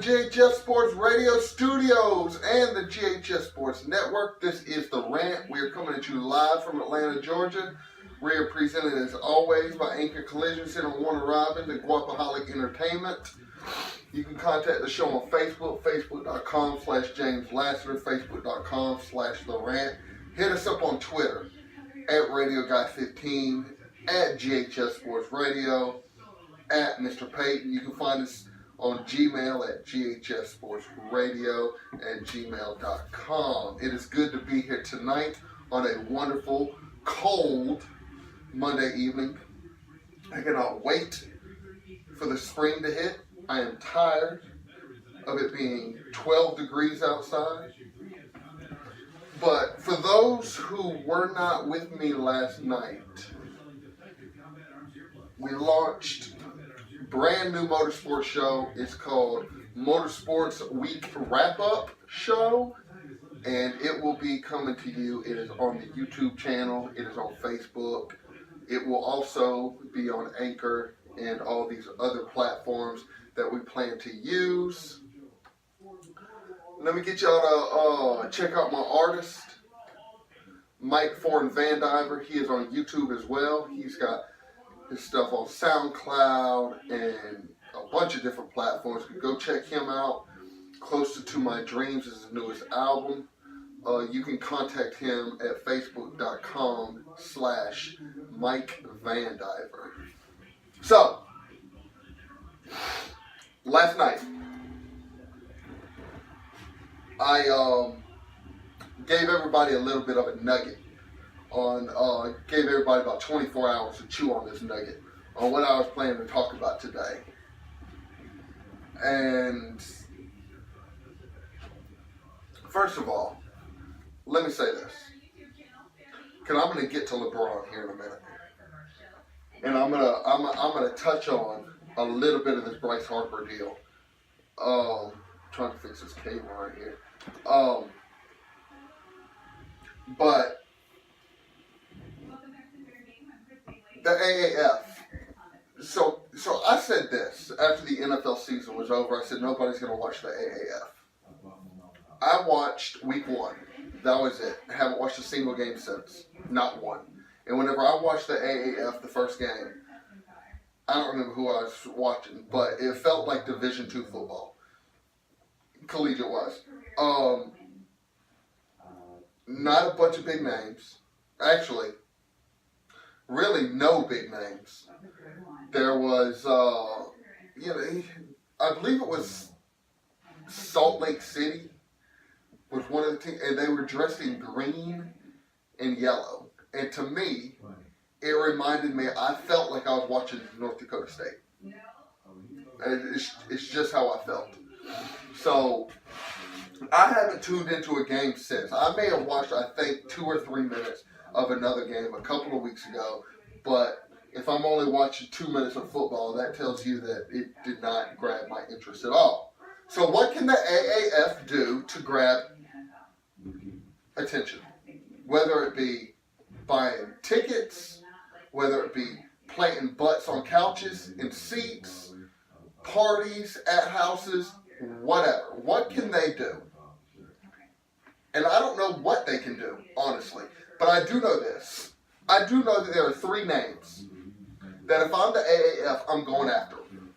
GHS Sports Radio Studios and the GHS Sports Network. This is The Rant. We are coming at you live from Atlanta, Georgia. We are presented as always by Anchor Collision Center, Warner Robins, and Guapaholic Entertainment. You can contact the show on Facebook, facebook.com/James Lassiter, facebook.com/The Rant. Hit us up on Twitter at Radio Guy 15, at GHS Sports Radio, at Mr. Payton. You can find us on Gmail at ghsportsradio@gmail.com. It is good to be here tonight on a wonderful, cold Monday evening. I cannot wait for the spring to hit. I am tired of it being 12 degrees outside. But for those who were not with me last night, we launched a brand new motorsports show. It's called Motorsports Week Wrap-Up Show, and it will be coming to you. It is on the YouTube channel. It is on Facebook. It will also be on Anchor and all these other platforms that we plan to use. Let me get y'all to check out my artist, Mike Foreign Van Diver. He is on YouTube as well. He's got his stuff on SoundCloud and a bunch of different platforms. Go check him out. Closer to My Dreams is his newest album. You can contact him at facebook.com/Mike Van Diver. So, last night, I gave everybody a little bit of a nugget on, gave everybody about 24 hours to chew on this nugget on what I was planning to talk about today. And first of all, let me say this, because I'm going to get to LeBron here in a minute, and I'm gonna touch on a little bit of this Bryce Harper deal. Trying to fix this cable right here. But the AAF. So I said this after the NFL season was over. I said nobody's going to watch the AAF. I watched week 1. That was it. I haven't watched a single game since. Not one. And whenever I watched the AAF, the first game, I don't remember who I was watching, but it felt like Division II football. Collegiate was. Not a bunch of big names. Actually, really no big names. There was, I believe it was Salt Lake City was one of the teams, and they were dressed in green and yellow. And to me, it reminded me, I felt like I was watching North Dakota State. And it's just how I felt. So, I haven't tuned into a game since. I may have watched, I think, 2 or 3 minutes of another game a couple of weeks ago. But if I'm only watching 2 minutes of football, that tells you that it did not grab my interest at all. So what can the AAF do to grab attention? Whether it be buying tickets, whether it be planting butts on couches and seats, parties at houses, whatever. What can they do? And I don't know what they can do, honestly. But I do know this. I do know that there are 3 names that if I'm the AAF, I'm going after them.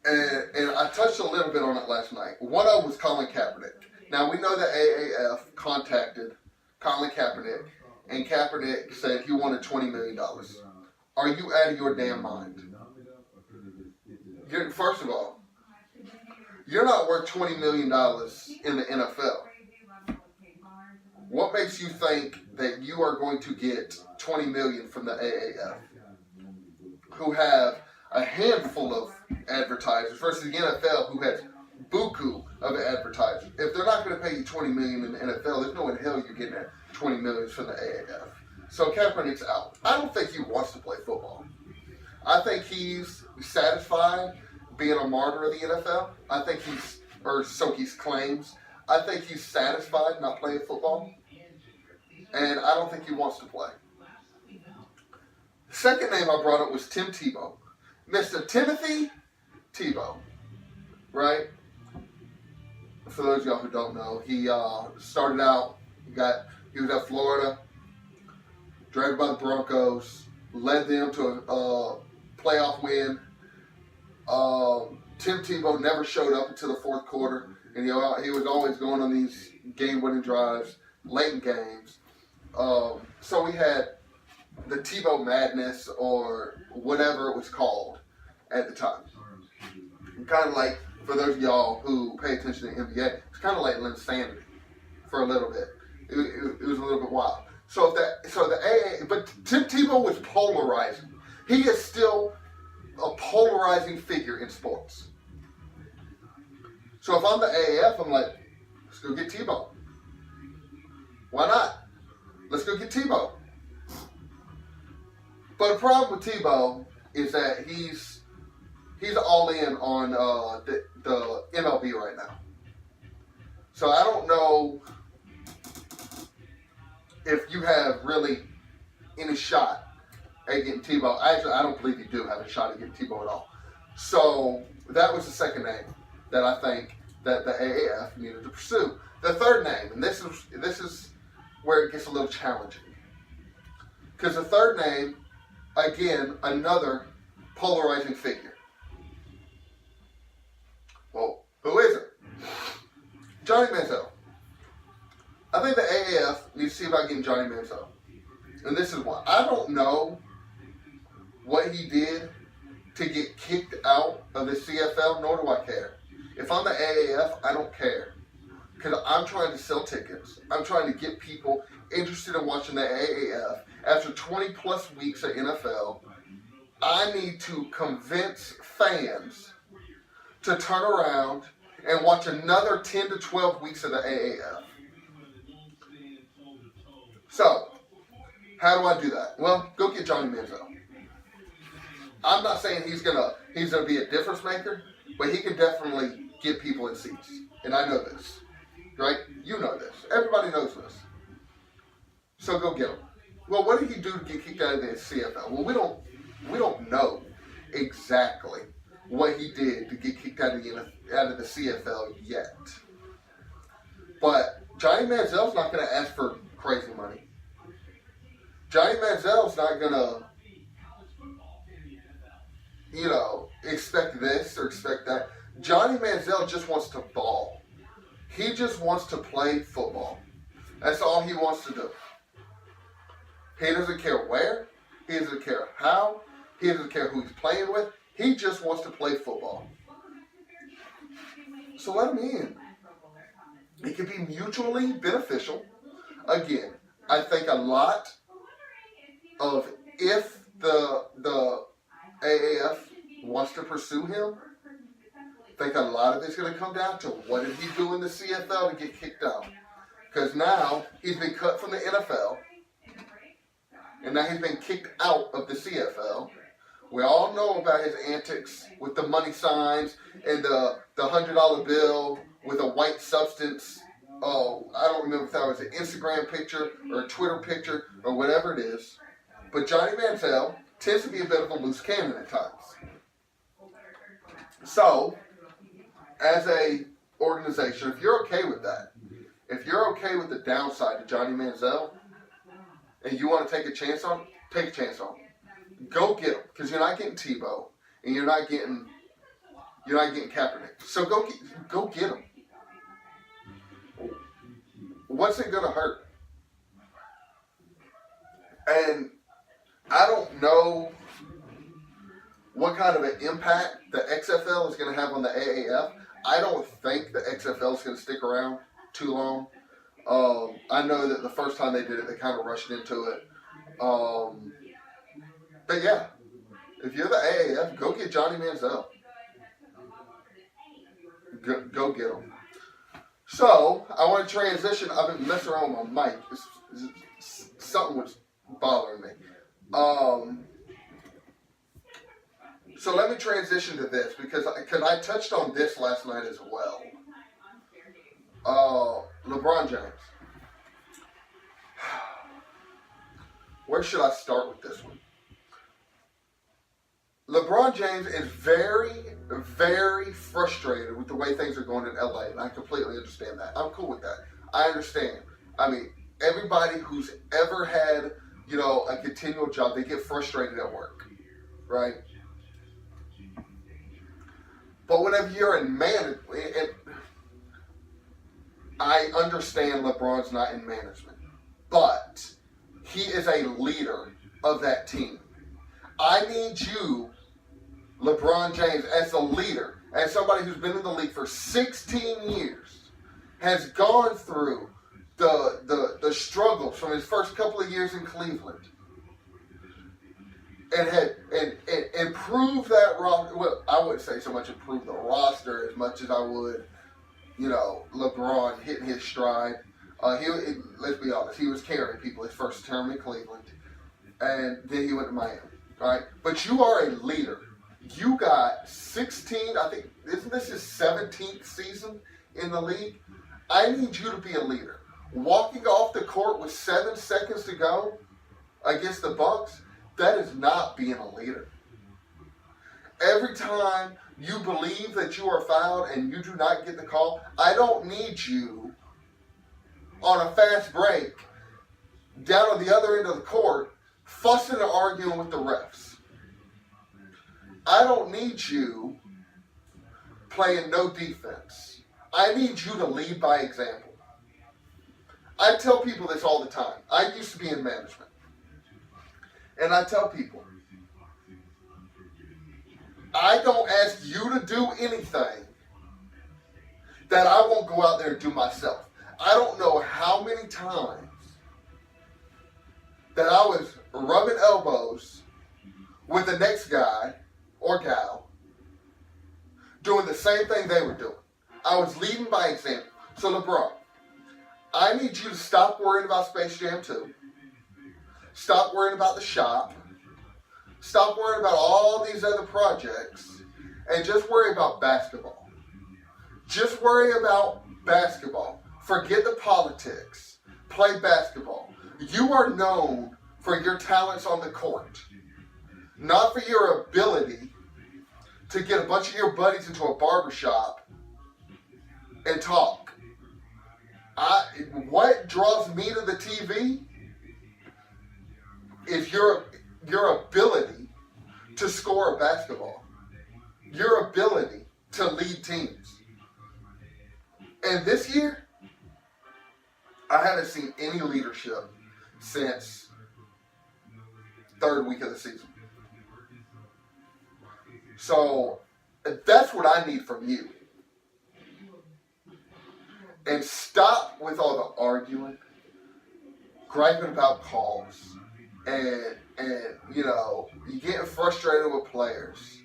And I touched a little bit on it last night. One of them was Colin Kaepernick. Now, we know that AAF contacted Colin Kaepernick, and Kaepernick said he wanted $20 million. Are you out of your damn mind? First of all, you're not worth $20 million in the NFL. What makes you think that you are going to get $20 million from the AAF, who have a handful of advertisers, versus the NFL, who has buku of advertisers? If they're not going to pay you $20 million in the NFL, there's no way in hell you're getting that $20 million from the AAF. So Kaepernick's out. I don't think he wants to play football. I think he's satisfied being a martyr of the NFL. I think so he claims. I think he's satisfied not playing football. And I don't think he wants to play. The second name I brought up was Tim Tebow. Mr. Timothy Tebow, right? For those of y'all who don't know, he started out. He was at Florida, drafted by the Broncos, led them to a playoff win. Tim Tebow never showed up until the fourth quarter, and he was always going on these game-winning drives, late in games. So we had the Tebow madness, or whatever it was called at the time. Kind of like, for those of y'all who pay attention to the NBA, it's kind of like insanity for a little bit. It was a little bit wild. But Tim Tebow was polarizing. He is still a polarizing figure in sports. So if I'm the AAF, I'm like, let's go get Tebow. Why not? Let's go get Tebow. But the problem with Tebow is that he's all in on the MLB right now. So I don't know if you have really any shot at getting Tebow. Actually, I don't believe you do have a shot at getting Tebow at all. So that was the second name that I think that the AAF needed to pursue. The third name, and this is where it gets a little challenging, because the third name, again, another polarizing figure. Well, who is it? Johnny Manziel. I think the AAF needs to see about getting Johnny Manziel. And this is why. I don't know what he did to get kicked out of the CFL, nor do I care. If I'm the AAF, I don't care. Because I'm trying to sell tickets. I'm trying to get people interested in watching the AAF. After 20 plus weeks of NFL, I need to convince fans to turn around and watch another 10 to 12 weeks of the AAF. So, how do I do that? Well, go get Johnny Manziel. I'm not saying he's gonna be a difference maker, but he can definitely get people in seats. And I know this, right? You know this. Everybody knows this. So go get him. Well, what did he do to get kicked out of the CFL? Well, we don't know exactly what he did to get kicked out of the CFL yet. But Johnny Manziel's not going to ask for crazy money. Johnny Manziel's not going to, expect this or expect that. Johnny Manziel just wants to ball. He just wants to play football. That's all he wants to do. He doesn't care where. He doesn't care how. He doesn't care who he's playing with. He just wants to play football. So let him in. It can be mutually beneficial. Again, I think a lot of, if the AAF wants to pursue him, I think a lot of it's going to come down to what did he do in the CFL to get kicked out. Because now he's been cut from the NFL. And now he's been kicked out of the CFL. We all know about his antics with the money signs and the $100 bill with a white substance. Oh, I don't remember if that was an Instagram picture or a Twitter picture or whatever it is. But Johnny Manziel tends to be a bit of a loose cannon at times. So, as a organization, if you're okay with that, if you're okay with the downside to Johnny Manziel, and you want to take a chance on him, take a chance on him. Go get him, because you're not getting Tebow, and you're not getting Kaepernick. So go get him. What's it gonna hurt? And I don't know what kind of an impact the XFL is going to have on the AAF. I don't think the XFL is going to stick around too long. I know that the first time they did it, they kind of rushed into it. But yeah, if you're the AAF, go get Johnny Manziel. Go get him. So, I want to transition. I've been messing around with my mic. Something was bothering me. So let me transition to this because I touched on this last night as well. LeBron James. Where should I start with this one? LeBron James is very very frustrated with the way things are going in LA, and I completely understand that. I'm cool with that. I understand. I mean, everybody who's ever had, a continual job, they get frustrated at work, right? But whenever you're in management, I understand LeBron's not in management, but he is a leader of that team. I need you, LeBron James, as a leader, as somebody who's been in the league for 16 years, has gone through the struggles from his first couple of years in Cleveland, and improved that roster. Well, I wouldn't say so much improve the roster as much as I would, LeBron hitting his stride. Let's be honest, he was carrying people his first term in Cleveland, and then he went to Miami. All right, but you are a leader. You got 16. I think isn't this his 17th season in the league? I need you to be a leader. Walking off the court with 7 seconds to go against the Bucks, that is not being a leader. Every time you believe that you are fouled and you do not get the call, I don't need you on a fast break down on the other end of the court fussing and arguing with the refs. I don't need you playing no defense. I need you to lead by example. I tell people this all the time. I used to be in management. And I tell people, I don't ask you to do anything that I won't go out there and do myself. I don't know how many times that I was rubbing elbows with the next guy or gal doing the same thing they were doing. I was leading by example. So LeBron, I need you to stop worrying about Space Jam 2. Stop worrying about the shop. Stop worrying about all these other projects and just worry about basketball. Just worry about basketball. Forget the politics. Play basketball. You are known for your talents on the court, not for your ability to get a bunch of your buddies into a barbershop and talk. What draws me to the TV is your ability to score a basketball, your ability to lead teams. And this year, I haven't seen any leadership since third week of the season. So that's what I need from you. And stop with all the arguing, griping about calls, and you getting frustrated with players.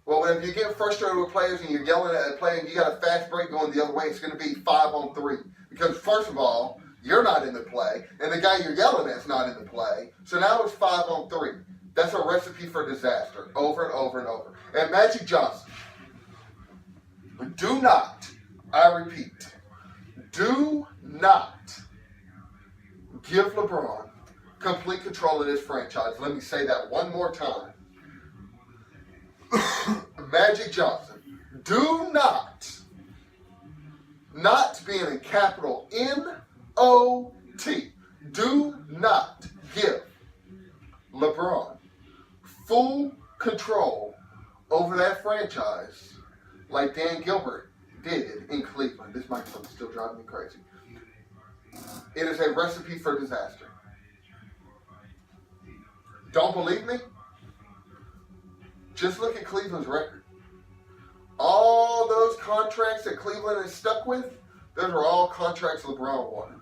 Well, if you get frustrated with players and you're yelling at a player and you got a fast break going the other way, it's going to be 5-on-3. Because first of all, you're not in the play, and the guy you're yelling at is not in the play. So now it's 5-on-3. That's a recipe for disaster, over and over and over. And Magic Johnson, do not, I repeat, do not give LeBron complete control of this franchise. Let me say that one more time. Magic Johnson, do not being in capital N-O-T, do not give LeBron full control over that franchise like Dan Gilbert did in Cleveland. This microphone is still driving me crazy. It is a recipe for disaster. Don't believe me? Just look at Cleveland's record. All those contracts that Cleveland is stuck with, those are all contracts LeBron wanted.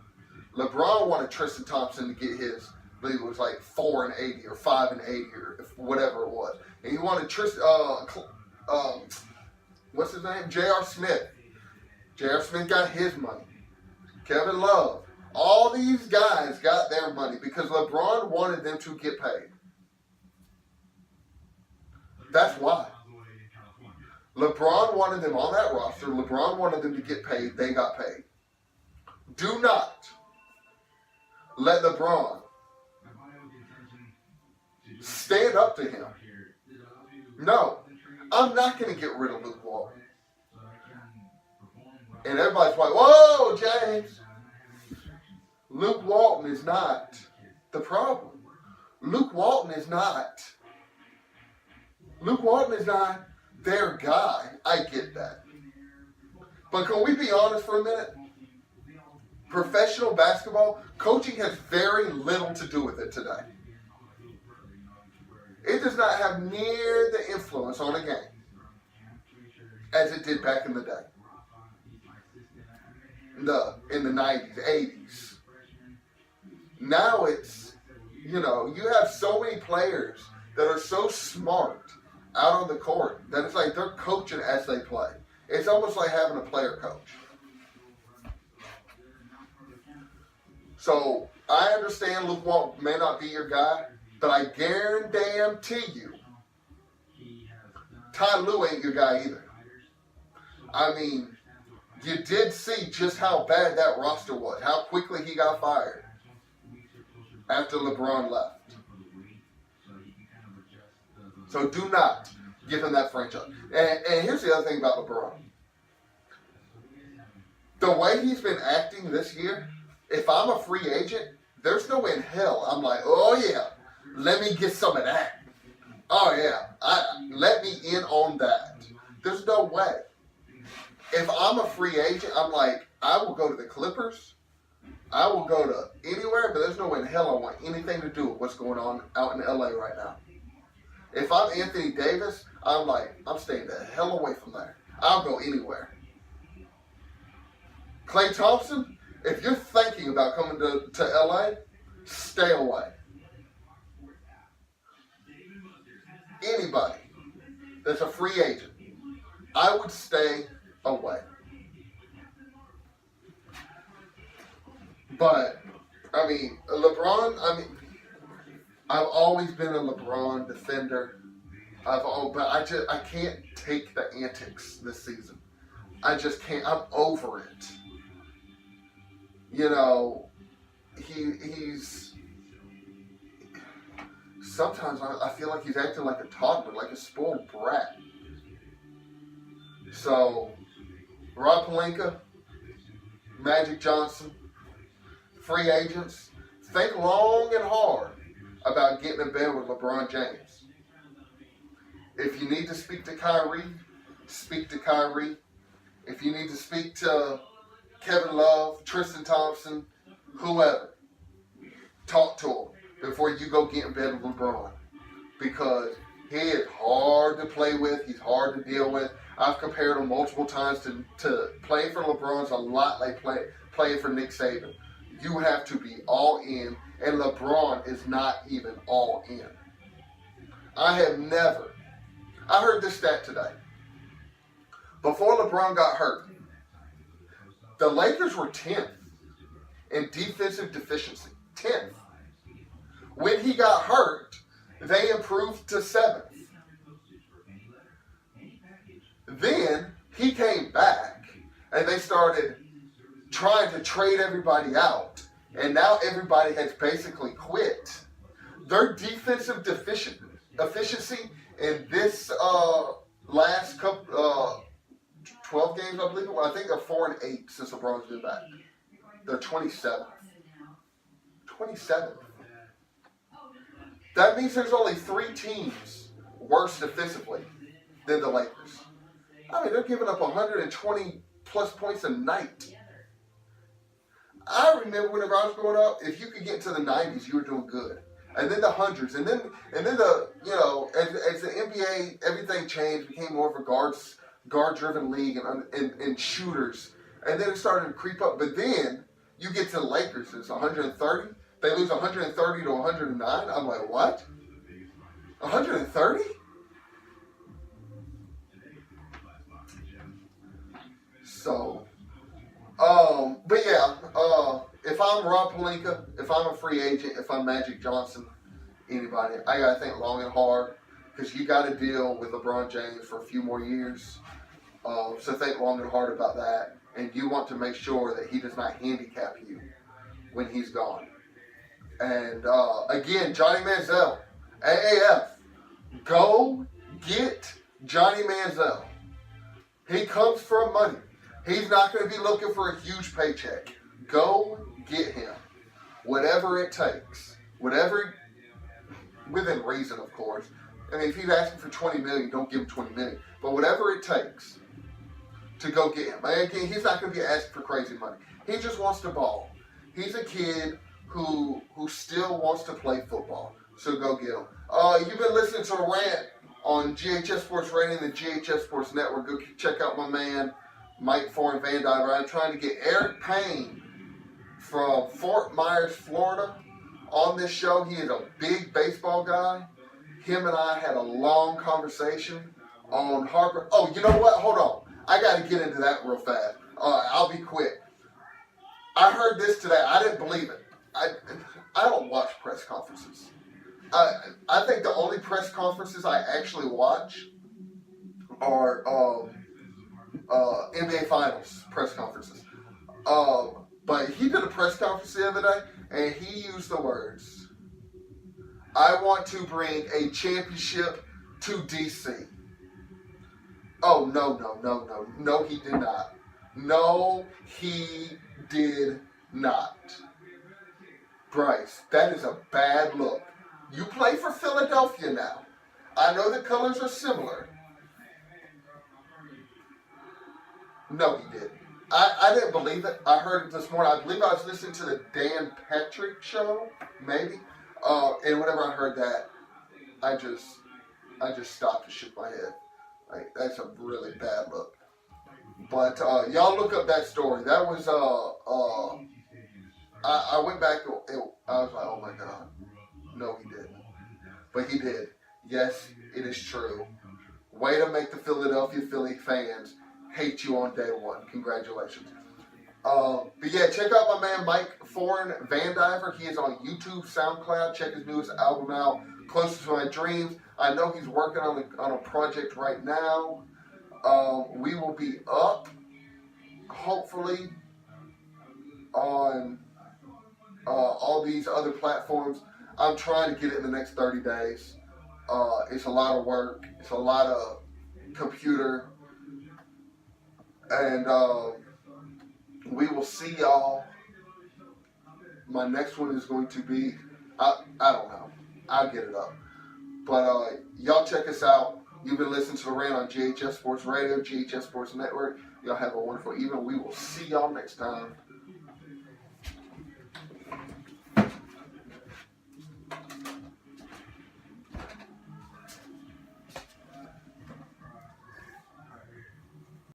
LeBron wanted Tristan Thompson to get his, I believe it was like 4-80 or 5-80 or whatever it was. And he wanted what's his name? J.R. Smith. J.R. Smith got his money. Kevin Love. All these guys got their money because LeBron wanted them to get paid. That's why. LeBron wanted them on that roster. LeBron wanted them to get paid. They got paid. Do not let LeBron stand up to him. No. I'm not going to get rid of Luke Walton. And everybody's like, whoa, James. Luke Walton is not the problem. Luke Walton is not their guy. I get that. But can we be honest for a minute? Professional basketball, coaching has very little to do with it today. It does not have near the influence on a game as it did back in the day. In the 90s, 80s. Now it's, you have so many players that are so smart out on the court that it's like they're coaching as they play. It's almost like having a player coach. So I understand Luke Walton may not be your guy, but I guarantee you, Ty Lue ain't your guy either. I mean, you did see just how bad that roster was, how quickly he got fired after LeBron left. So do not give him that franchise. And here's the other thing about LeBron. The way he's been acting this year, if I'm a free agent, there's no way in hell I'm like, oh yeah, let me get some of that. Oh yeah, let me in on that. There's no way. If I'm a free agent, I'm like, I will go to the Clippers. I will go to anywhere, but there's no way in hell I want anything to do with what's going on out in LA right now. If I'm Anthony Davis, I'm like, I'm staying the hell away from there. I'll go anywhere. Klay Thompson, if you're thinking about coming to LA, stay away. Anybody that's a free agent, I would stay away. But, I mean, LeBron, I've always been a LeBron defender. But I can't take the antics this season. I just can't. I'm over it. He's sometimes I feel like he's acting like a toddler, like a spoiled brat. So, Rob Pelinka, Magic Johnson, free agents, think long and hard about getting in bed with LeBron James. If you need to speak to Kyrie, speak to Kyrie. If you need to speak to Kevin Love, Tristan Thompson, whoever, talk to him before you go get in bed with LeBron. Because he is hard to play with. He's hard to deal with. I've compared him multiple times to playing for LeBron's a lot like playing for Nick Saban. You have to be all in, and LeBron is not even all in. I heard this stat today. Before LeBron got hurt, the Lakers were 10th in defensive deficiency. 10th. When he got hurt, they improved to 7th. Then he came back and they started trying to trade everybody out. And now everybody has basically quit. Their defensive efficiency in this last couple 12 games, I believe it was. I think they're 4-8 since LeBron's been back. They're 27th. 27th. That means there's only 3 teams worse defensively than the Lakers. They're giving up 120 plus points a night. I remember whenever I was growing up, if you could get to the 90s, you were doing good. And then the hundreds, and then the as the NBA, everything changed, became more of a guard-driven league and shooters, and then it started to creep up. But then you get to the Lakers, it's 130. They lose 130 to 109. I'm like, what? 130? So, but yeah, if I'm Rob Pelinka, if I'm a free agent, if I'm Magic Johnson, anybody, I gotta think long and hard because you got to deal with LeBron James for a few more years. So think long and hard about that, and you want to make sure that he does not handicap you when he's gone. And again, Johnny Manziel, AAF, go get Johnny Manziel. He comes from money. He's not going to be looking for a huge paycheck. Go get him. Whatever it takes. Whatever, within reason, of course. I mean, if he's asking for $20 million, don't give him $20 million. But whatever it takes to go get him. And again, he's not going to be asking for crazy money. He just wants to ball. He's a kid who still wants to play football. So go get him. You've been listening to a rant on GHS Sports Radio and the GHS Sports Network. Go check out my man, Mike Foreign Van Diver. I'm trying to get Eric Payne from Fort Myers, Florida, on this show. He is a big baseball guy. Him and I had a long conversation on Harper. Oh, you know what? Hold on. I got to get into that real fast. I'll be quick. I heard this today. I didn't believe it. I don't watch press conferences. I think the only press conferences I actually watch are NBA Finals press conferences. But he did a press conference the other day, and he used the words, "I want to bring a championship to DC." Oh, no, he did not. No, he did not. Bryce, that is a bad look. You play for Philadelphia now. I know the colors are similar. No, he didn't. I didn't believe it. I heard it this morning. I believe I was listening to the Dan Patrick show, maybe. And whenever I heard that, I just stopped and shook my head. Like, that's a really bad look. But y'all look up that story. That was I went back. I was like, oh my God. No, he didn't. But he did. Yes, it is true. Way to make the Philadelphia Philly fans hate you on day one. Congratulations. But yeah, check out my man Mike Foreign Van Diver. He is on YouTube, SoundCloud. Check his newest album out, Closer to My Dreams. I know he's working on a project right now. We will be up, hopefully, on all these other platforms. I'm trying to get it in the next 30 days. It's a lot of work. It's a lot of computer. And we will see y'all. My next one is going to be, I don't know. I'll get it up. But y'all check us out. You've been listening to the rant on GHS Sports Radio, GHS Sports Network. Y'all have a wonderful evening. We will see y'all next time.